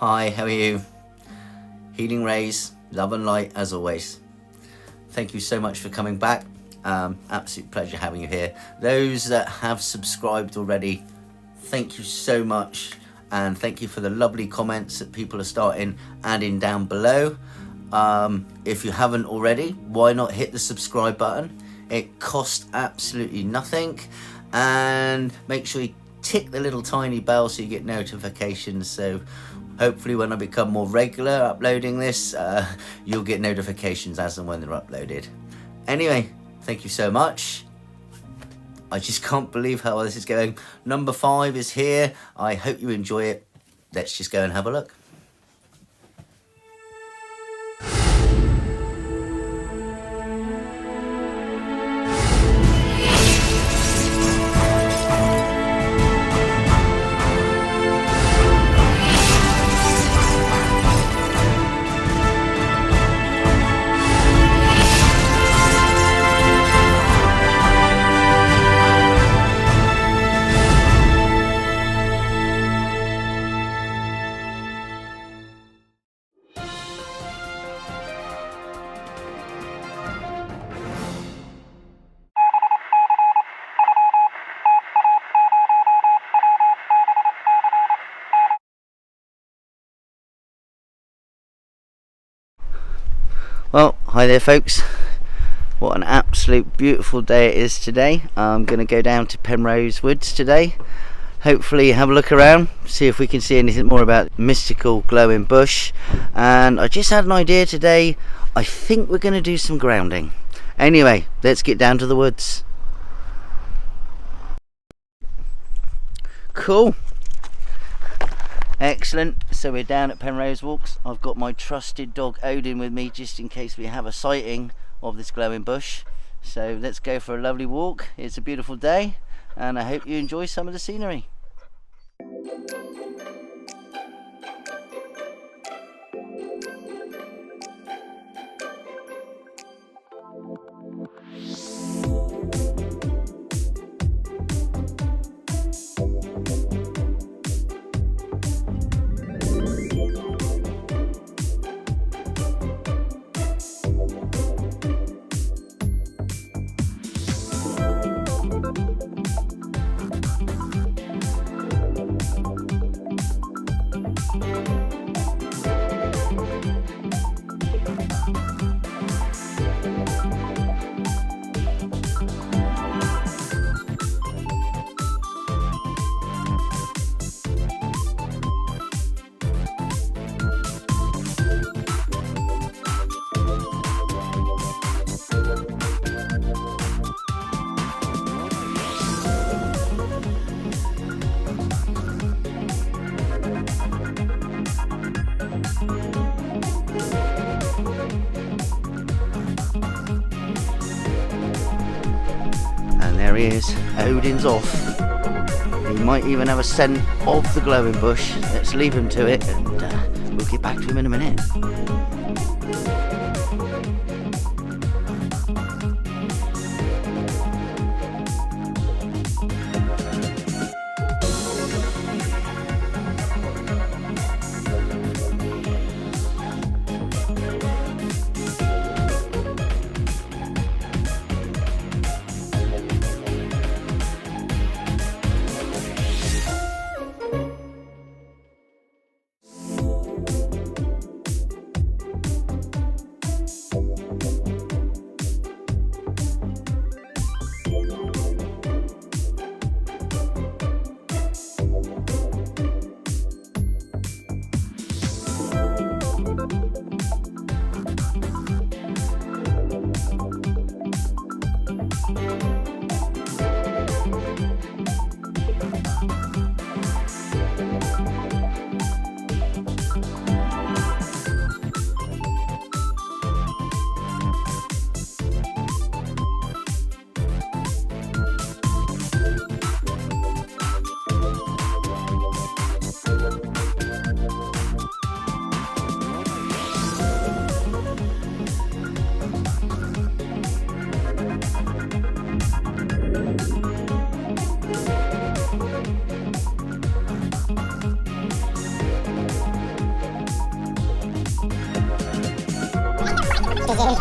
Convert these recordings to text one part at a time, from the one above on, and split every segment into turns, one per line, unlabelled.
Hi, how are you? Healing rays, love and light as always. Thank you so much for coming back. Absolute pleasure having you here. Those that have subscribed already, thank you so much. And thank you for the lovely comments that people are starting adding down below. If you haven't already, why not hit the subscribe button? It costs absolutely nothing. And make sure you tick the little tiny bell so you get notifications. So hopefully when I become more regular uploading this, you'll get notifications as and when they're uploaded. Anyway, thank you so much. I just can't believe how this is going. Number 5 is here. I hope you enjoy it. Let's just go and have a look. Well, hi there folks. What an absolute beautiful day it is today. I'm going to go down to Penrose Woods today. Hopefully have a look around, see if we can see anything more about mystical glowing bush. And I just had an idea today. I think we're going to do some grounding. Anyway, let's get down to the woods. Cool. Excellent. So we're down at Penrose Walks. I've got my trusted dog Odin with me just in case we have a sighting of this glowing bush. So let's go for a lovely walk. It's a beautiful day and I hope you enjoy some of the scenery. There he is, Odin's off. He might even have a scent of the glowing bush. Let's leave him to it and we'll get back to him in a minute.
Alright,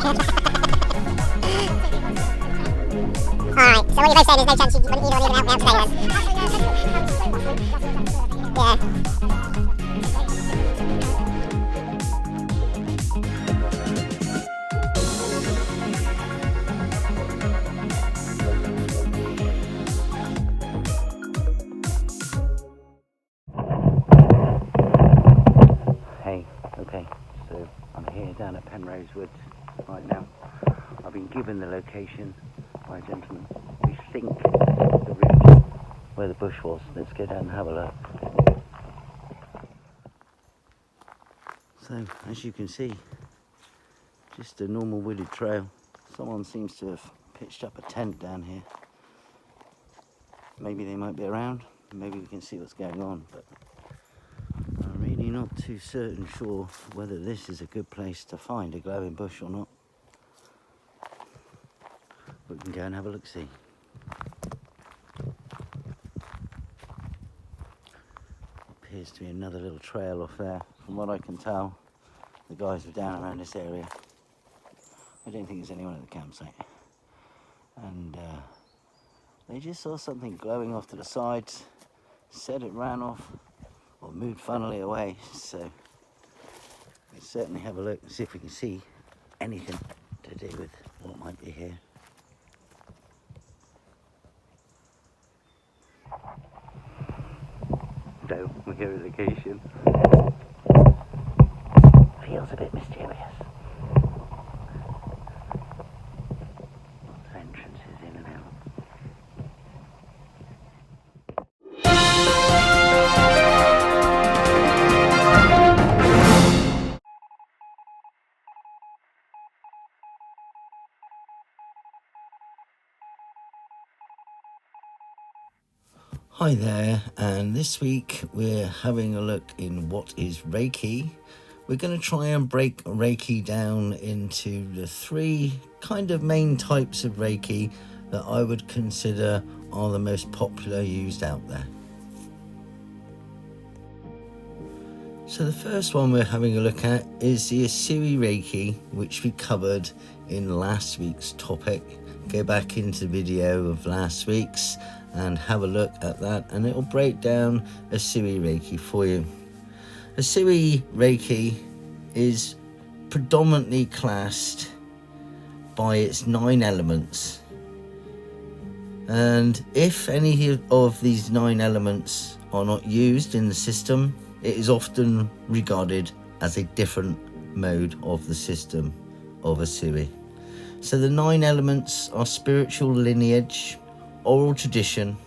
so what you're both saying is no chance you'd want to leave it out today then? Yeah.
Hey, okay, so I'm here down at Penrose Woods right now. I've been given the location by a gentleman. We think the route where the bush was. Let's go down and have a look. So, as you can see, just a normal wooded trail. Someone seems to have pitched up a tent down here. Maybe they might be around, maybe we can see what's going on, but I'm really not too sure whether this is a good place to find a glowing bush or not. We can go and have a look-see. Appears to be another little trail off there. From what I can tell, the guys were down around this area. I don't think there's anyone at the campsite. And they just saw something glowing off to the sides, said it ran off or moved funnily away. So let's certainly have a look and see if we can see anything to do with what might be here. Don't we go to the location? Feels a bit mysterious. Entrances in and out. Hi there, and this week we're having a look in what is Reiki. We're going to try and break Reiki down into the three kind of main types of Reiki that I would consider are the most popular used out there. So the first one we're having a look at is the Usui Reiki, which we covered in last week's topic. Go back into the video of last week's and have a look at that, and it'll break down Usui Reiki for you. Usui Reiki is predominantly classed by its 9 elements, and if any of these 9 elements are not used in the system, it is often regarded as a different mode of the system of Usui. So the 9 elements are spiritual lineage, oral tradition,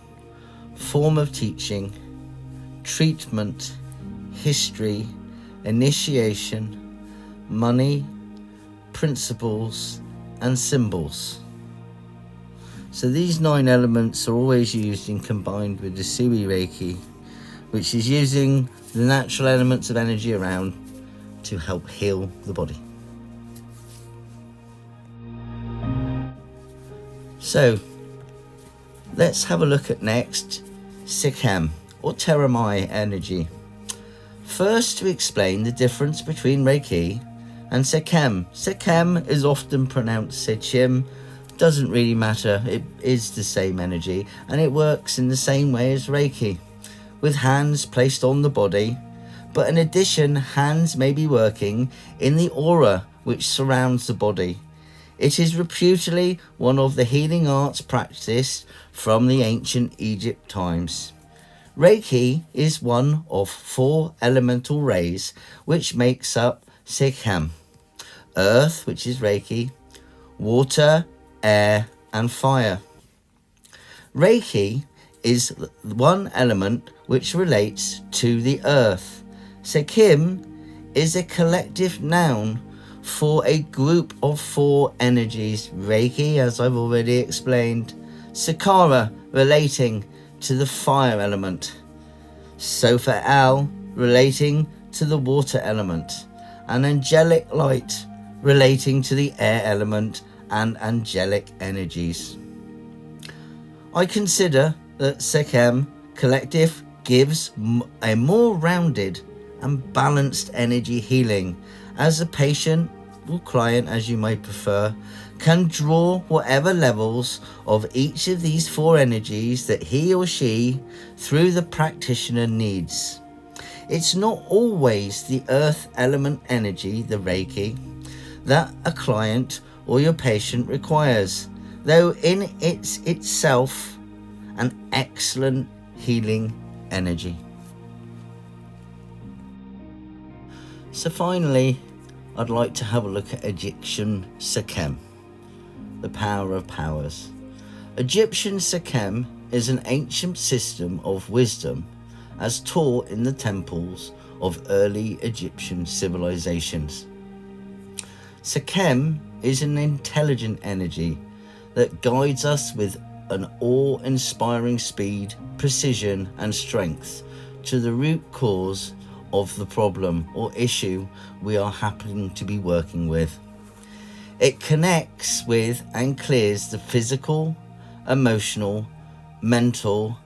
form of teaching, treatment, history, initiation, money, principles, and symbols. So these 9 elements are always used and combined with the Usui Reiki, which is using the natural elements of energy around to help heal the body. So let's have a look at next Sekhem, or Teramai energy. First, to explain the difference between Reiki and Sekhem. Sekhem is often pronounced Sechim, doesn't really matter, it is the same energy, and it works in the same way as Reiki, with hands placed on the body, but in addition, hands may be working in the aura which surrounds the body. It is reputedly one of the healing arts practiced from the ancient Egypt times. Reiki is one of 4 elemental rays which makes up Sekhem: earth, which is Reiki, water, air, and fire. Reiki is one element which relates to the earth. Sekhem is a collective noun for a group of 4 energies. Reiki, as I've already explained, Sakara relating to the fire element, Sofa Al relating to the water element, and angelic light relating to the air element and angelic energies. I consider that Sekhem collective gives a more rounded and balanced energy healing, as the patient or client, as you may prefer, can draw whatever levels of each of these four energies that he or she, through the practitioner, needs. It's not always the earth element energy, the reiki, that a client or your patient requires, though in itself an excellent healing energy. So finally, I'd like to have a look at Egyptian Sekem, the power of powers. Egyptian Sekem is an ancient system of wisdom as taught in the temples of early Egyptian civilizations. Sekem is an intelligent energy that guides us with an awe-inspiring speed, precision and strength to the root cause of the problem or issue we are happening to be working with. It connects with and clears the physical, emotional, mental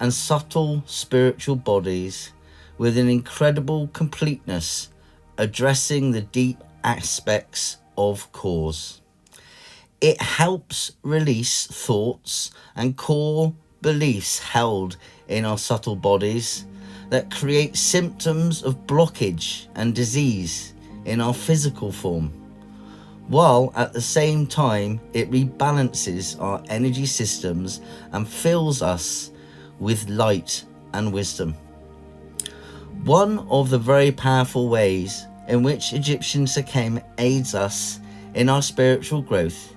and subtle spiritual bodies with an incredible completeness, addressing the deep aspects of cause. It helps release thoughts and core beliefs held in our subtle bodies that create symptoms of blockage and disease in our physical form, while at the same time it rebalances our energy systems and fills us with light and wisdom. One of the very powerful ways in which Egyptian Sekem aids us in our spiritual growth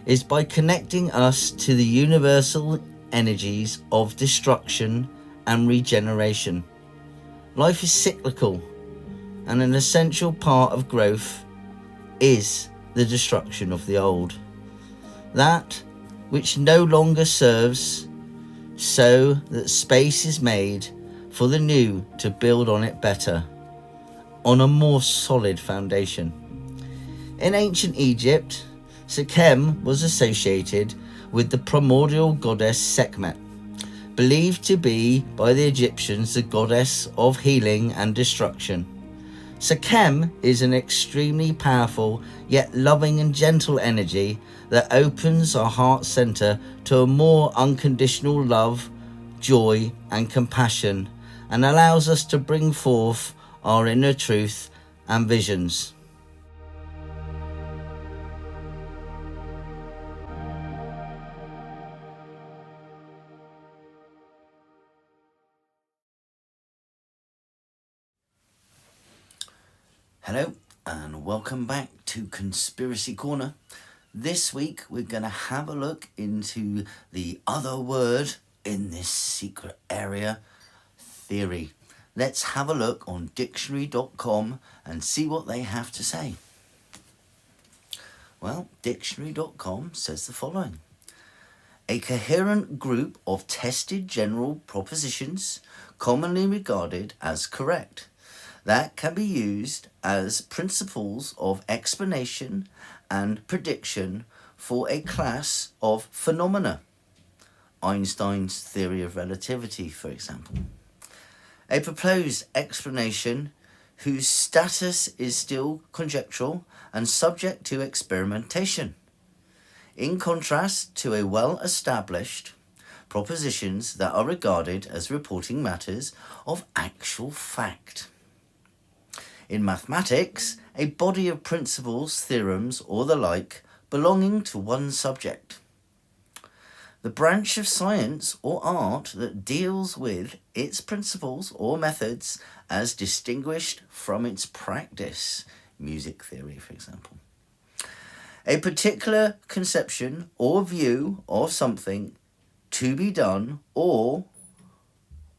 is by connecting us to the universal energies of destruction and regeneration. Life is cyclical, and an essential part of growth is the destruction of the old, that which no longer serves, so that space is made for the new to build on it better, on a more solid foundation. In ancient Egypt, Sekem was associated with the primordial goddess Sekhmet, believed to be by the Egyptians the goddess of healing and destruction. Sekem is an extremely powerful yet loving and gentle energy that opens our heart center to a more unconditional love, joy and compassion, and allows us to bring forth our inner truth and visions. Hello and welcome back to Conspiracy Corner. This week we're going to have a look into the other word in this secret area, theory. Let's have a look on dictionary.com and see what they have to say. Well, dictionary.com says the following: a coherent group of tested general propositions commonly regarded as correct, that can be used as principles of explanation and prediction for a class of phenomena. Einstein's theory of relativity, for example. A proposed explanation whose status is still conjectural and subject to experimentation, in contrast to a well-established propositions that are regarded as reporting matters of actual fact. In mathematics, a body of principles, theorems, or the like belonging to one subject. The branch of science or art that deals with its principles or methods as distinguished from its practice. Music theory, for example. A particular conception or view of something to be done or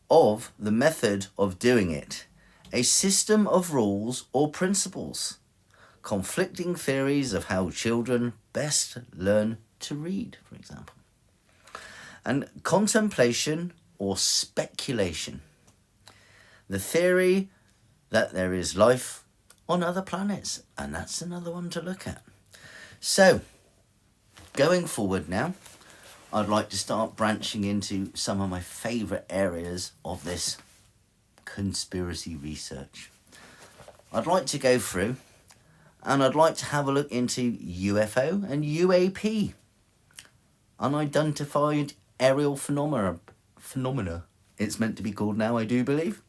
of the method of doing it. A system of rules or principles, conflicting theories of how children best learn to read, for example. And contemplation or speculation, the theory that there is life on other planets, and that's another one to look at. So, going forward now, I'd like to start branching into some of my favourite areas of this conspiracy research. I'd like to go through And I'd like to have a look into UFO and UAP, unidentified aerial phenomena. It's meant to be called now, I do believe.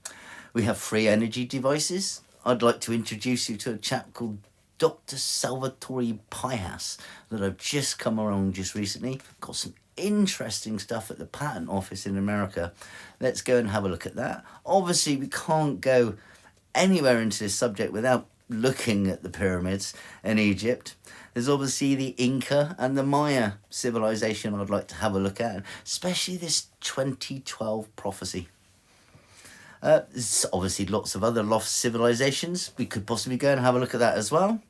We have free energy devices. I'd like to introduce you to a chap called Dr. Salvatore Pias that I've just come along just recently. Got some interesting stuff at the patent office in America. Let's go and have a look at that. Obviously, we can't go anywhere into this subject without looking at the pyramids in Egypt. There's obviously the Inca and the Maya civilization I'd like to have a look at, especially this 2012 prophecy. There's obviously lots of other lost civilizations. We could possibly go and have a look at that as well.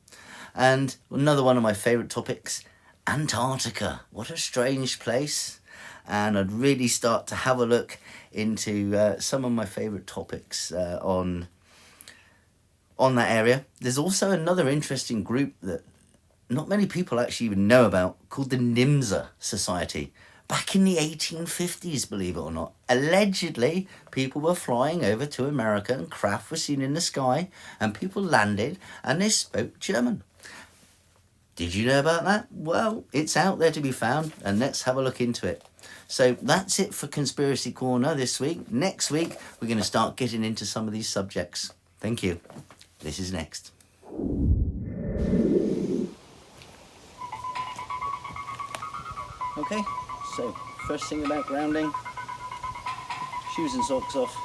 And another one of my favourite topics, Antarctica. What a strange place. And I'd really start to have a look into some of my favourite topics on that area. There's also another interesting group that not many people actually even know about, called the Nimza Society. Back in the 1850s, believe it or not, allegedly people were flying over to America and craft were seen in the sky and people landed and they spoke German. Did you know about that? Well, it's out there to be found, and let's have a look into it. So that's it for Conspiracy Corner this week. Next week, we're going to start getting into some of these subjects. Thank you. This is next. Okay, so first thing about grounding, shoes and socks off.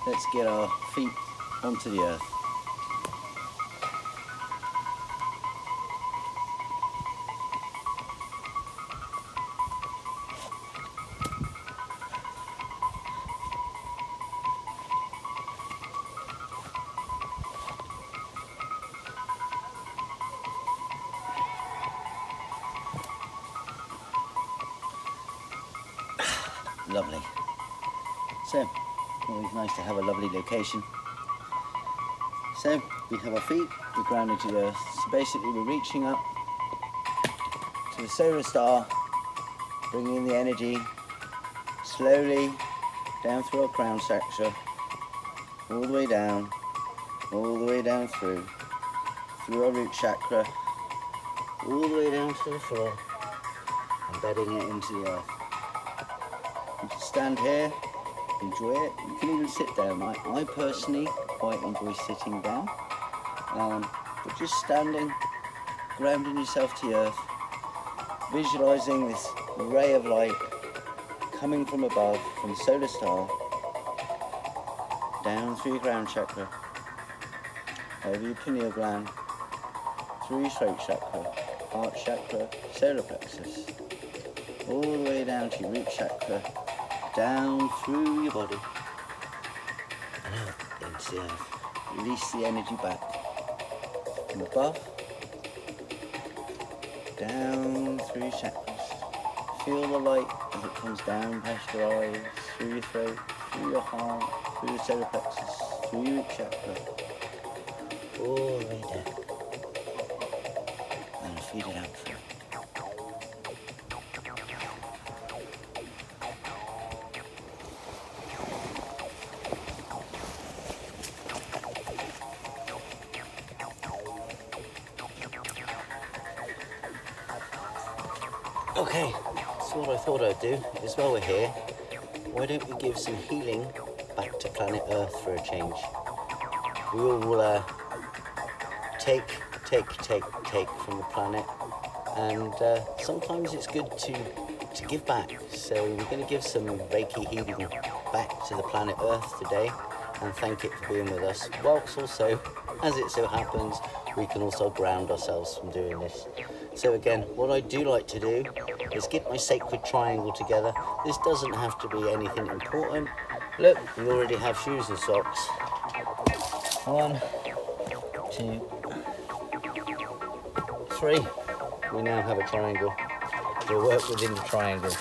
Let's get our feet onto the earth. Lovely. So, always nice to have a lovely location. So, we have our feet, we're grounded to the earth. So basically we're reaching up to the solar star, bringing in the energy slowly down through our crown chakra, all the way down through our root chakra, all the way down to the floor, embedding it into the earth. You can stand here, enjoy it. You can even sit down. I personally quite enjoy sitting down. But just standing, grounding yourself to the earth, visualizing this ray of light coming from above, from the solar star, down through your crown chakra, over your pineal gland, through your throat chakra, heart chakra, solar plexus, all the way down to your root chakra, down through your body and out into the earth. Release the energy back from above, down through your chakras. Feel the light as it comes down past your eyes, through your throat, through your heart, through your solar plexus, through your root chakra, all the way down, and feed it out through. Okay, so what I thought I'd do is, while we're here, why don't we give some healing back to planet Earth for a change? We all take from the planet, and sometimes it's good to give back. So we're going to give some reiki healing back to the planet Earth today and thank it for being with us, whilst also, as it so happens, we can also ground ourselves from doing this. So again, what I do like to do is get my sacred triangle together. This doesn't have to be anything important. Look, we already have shoes and socks. 1, 2, 3. We now have a triangle. We'll work within the triangle.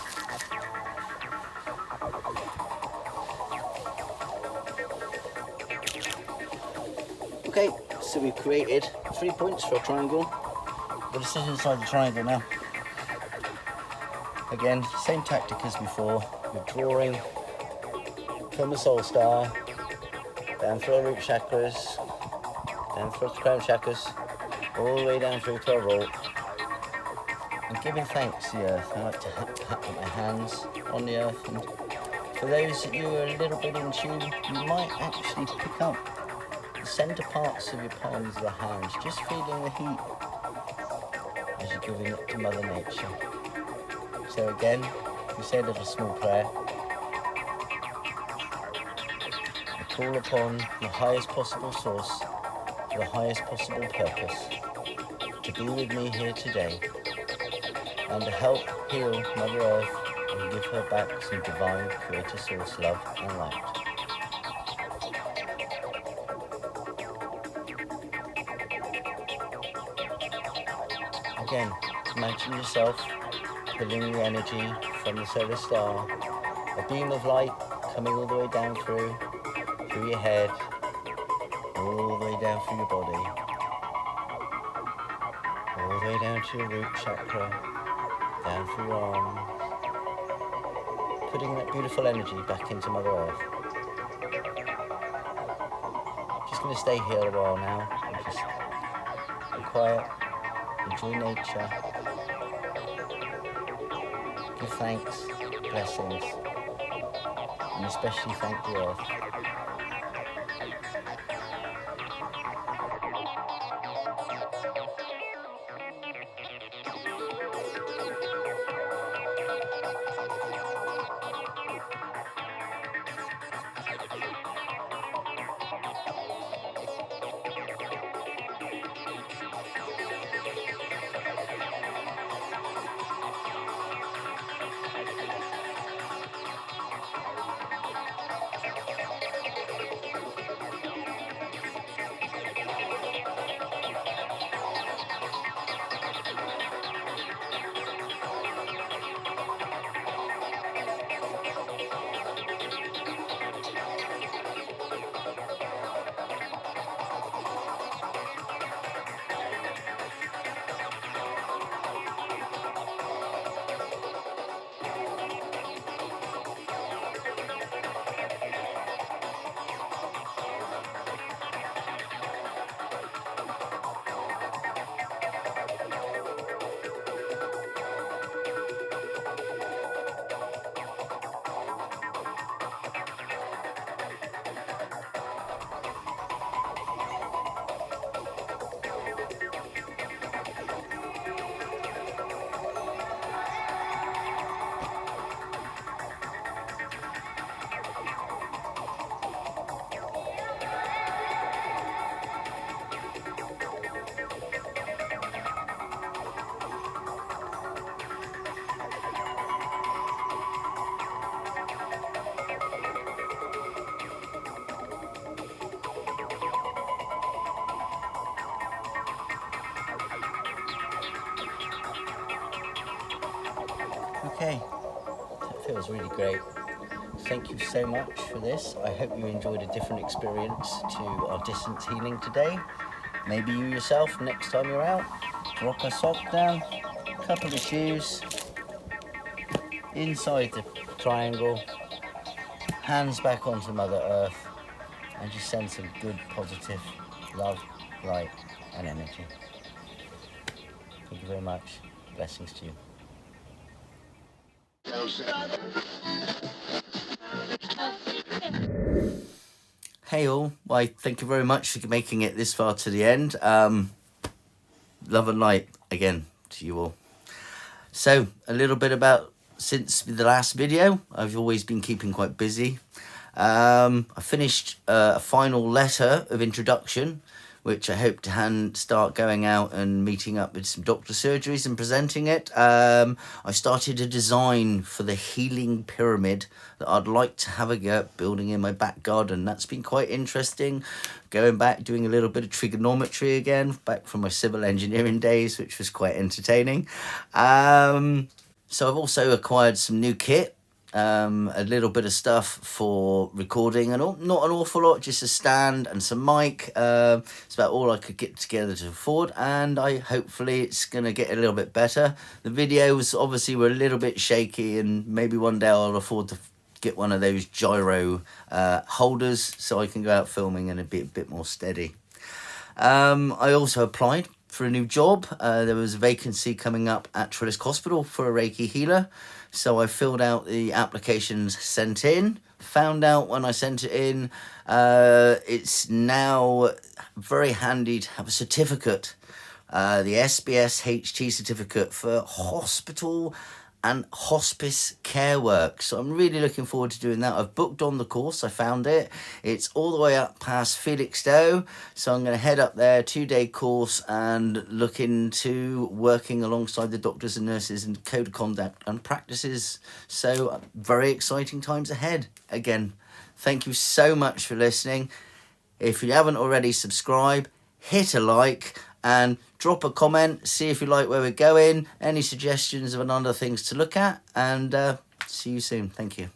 Okay, so we've created 3 points for a triangle. We'll sit inside the triangle now. Again, same tactic as before. We're drawing from the soul star, down through our root chakras, down through our crown chakras, all the way down through to our root, and giving thanks to the earth. I like to put my hands on the earth, and for those of you who are a little bit in tune, you might actually pick up the centre parts of your palms of the hands, just feeling the heat as you're giving it to Mother Nature. So again, we say a little small prayer. I call upon the highest possible source, for the highest possible purpose, to be with me here today, and to help heal Mother Earth and give her back some divine creator source love and light. Again, imagine yourself pulling the energy from the solar star, a beam of light coming all the way down through your head, all the way down through your body, all the way down to your root chakra, down through your arms, putting that beautiful energy back into Mother Earth. Just going to stay here a while now and just be quiet, enjoy nature, give thanks, blessings, and especially thank the earth. Okay, that feels really great. Thank you so much for this. I hope you enjoyed a different experience to our distance healing today. Maybe you yourself, next time you're out, drop a sock down, a couple of shoes, inside the triangle, hands back onto Mother Earth, and just send some good, positive love, light, and energy. Thank you very much. Blessings to you. Hey all, why thank you very much for making it this far to the end. Love and light again to you all. So a little bit about since the last video, I've always been keeping quite busy. I finished a final letter of introduction, which I hope to start going out and meeting up with some doctor surgeries and presenting it. I started a design for the healing pyramid that I'd like to have a go at building in my back garden. That's been quite interesting. Going back, doing a little bit of trigonometry again, back from my civil engineering days, which was quite entertaining. So I've also acquired some new kit. A little bit of stuff for recording and not an awful lot, just a stand and some mic. It's about all I could get together to afford, and hopefully it's gonna get a little bit better. The videos obviously were a little bit shaky, and maybe one day I'll afford to get one of those gyro holders so I can go out filming and be a bit more steady. I also applied for a new job. There was a vacancy coming up at Trillisk Hospital for a Reiki healer. So I filled out the applications, sent in, found out when I sent it in, it's now very handy to have a certificate, the SBS HT certificate for hospital and hospice care work. So I'm really looking forward to doing that. I've booked on the course. I found it. It's all the way up past Felixstowe. So I'm going to head up there, 2-day course, and look into working alongside the doctors and nurses and code of conduct and practices. So very exciting times ahead. Again, thank you so much for listening. If you haven't already, subscribe, hit a like, and drop a comment, see if you like where we're going, any suggestions of other things to look at, and see you soon. Thank you.